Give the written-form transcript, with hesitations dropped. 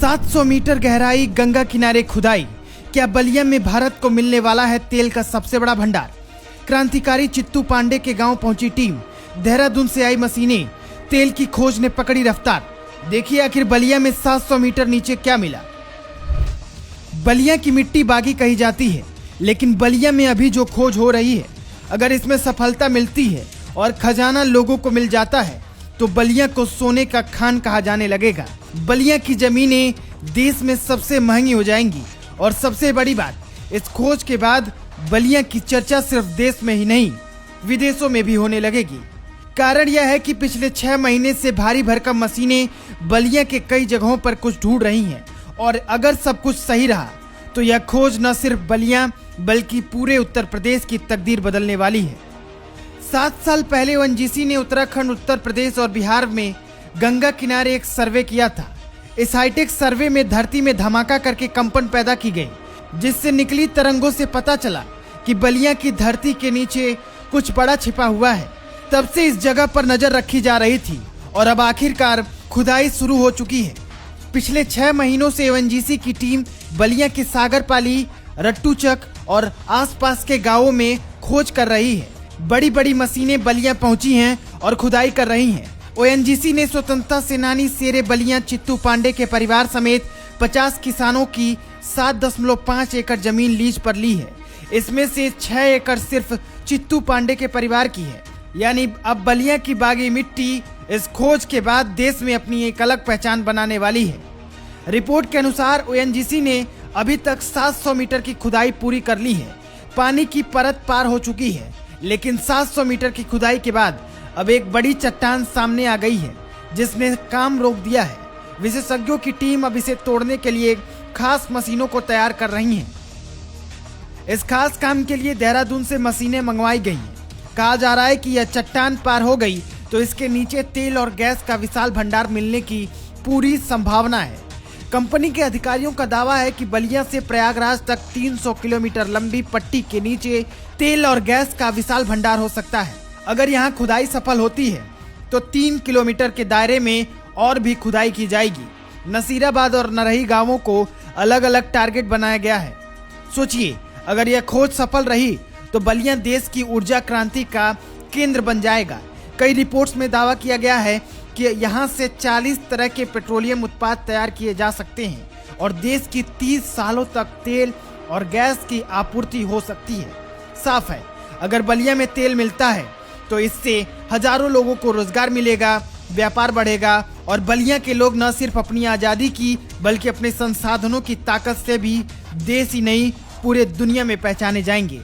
700 metre गहराई, गंगा किनारे खुदाई। क्या बलिया में भारत को मिलने वाला है तेल का सबसे बड़ा भंडार? क्रांतिकारी चित्तू पांडे के गांव पहुंची टीम, देहरादून से आई मशीनें, तेल की खोज ने पकड़ी रफ्तार। देखिए आखिर बलिया में 700 मीटर नीचे क्या मिला। बलिया की मिट्टी बागी कही जाती है, लेकिन बलिया में अभी जो खोज हो रही है, अगर इसमें सफलता मिलती है और खजाना लोगों को मिल जाता है तो बलिया को सोने का खान कहा जाने लगेगा। बलिया की जमीनें देश में सबसे महंगी हो जाएंगी और सबसे बड़ी बात, इस खोज के बाद बलिया की चर्चा सिर्फ देश में ही नहीं विदेशों में भी होने लगेगी। कारण यह है कि पिछले 6 महीने से भारी भरकम मशीनें बलिया के कई जगहों पर कुछ ढूंढ रही हैं और अगर सब कुछ सही रहा तो यह खोज न सिर्फ बलिया बल्कि पूरे उत्तर प्रदेश की तकदीर बदलने वाली है। 7 साल पहले ओएनजीसी ने उत्तराखंड, उत्तर प्रदेश और बिहार में गंगा किनारे एक सर्वे किया था। इस हाईटेक सर्वे में धरती में धमाका करके कंपन पैदा की गई, जिससे निकली तरंगों से पता चला कि बलिया की धरती के नीचे कुछ बड़ा छिपा हुआ है। तब से इस जगह पर नजर रखी जा रही थी और अब आखिरकार खुदाई शुरू हो चुकी है। पिछले 6 महीनों से ओएनजीसी की टीम बलिया के सागरपाली, रट्टूचक और आसपास के गांवों में खोज कर रही है। बड़ी बड़ी मशीनें बलिया पहुंची हैं और खुदाई कर रही हैं। ओएनजीसी ने स्वतंत्रता सेनानी शेरे बलिया चित्तू पांडे के परिवार समेत 50 किसानों की 7.5 एकड़ जमीन लीज पर ली है। इसमें से 6 एकड़ सिर्फ चित्तू पांडे के परिवार की है। यानी अब बलिया की बागी मिट्टी इस खोज के बाद देश में अपनी एक अलग पहचान बनाने वाली है। रिपोर्ट के अनुसार ओएनजीसी ने अभी तक 700 मीटर की खुदाई पूरी कर ली है। पानी की परत पार हो चुकी है, लेकिन 700 मीटर की खुदाई के बाद अब एक बड़ी चट्टान सामने आ गई है, जिसने काम रोक दिया है। विशेषज्ञों की टीम अब इसे तोड़ने के लिए खास मशीनों को तैयार कर रही है। इस खास काम के लिए देहरादून से मशीनें मंगवाई गई हैं। कहा जा रहा है कि यह चट्टान पार हो गई तो इसके नीचे तेल और गैस का विशाल भंडार मिलने की पूरी संभावना है। कंपनी के अधिकारियों का दावा है कि बलिया से प्रयागराज तक 300 किलोमीटर लंबी पट्टी के नीचे तेल और गैस का विशाल भंडार हो सकता है। अगर यहाँ खुदाई सफल होती है तो 3 किलोमीटर के दायरे में और भी खुदाई की जाएगी। नसीराबाद और नरही गांवों को अलग अलग टारगेट बनाया गया है। सोचिए, अगर यह खोज सफल रही तो बलिया देश की ऊर्जा क्रांति का केंद्र बन जाएगा। कई रिपोर्ट्स में दावा किया गया है कि यहाँ से 40 तरह के पेट्रोलियम उत्पाद तैयार किए जा सकते हैं और देश की 30 सालों तक तेल और गैस की आपूर्ति हो सकती है। साफ है, अगर बलिया में तेल मिलता है तो इससे हजारों लोगों को रोजगार मिलेगा, व्यापार बढ़ेगा और बलिया के लोग न सिर्फ अपनी आज़ादी की बल्कि अपने संसाधनों की ताकत से भी देश ही नहीं पूरे दुनिया में पहचाने जाएंगे।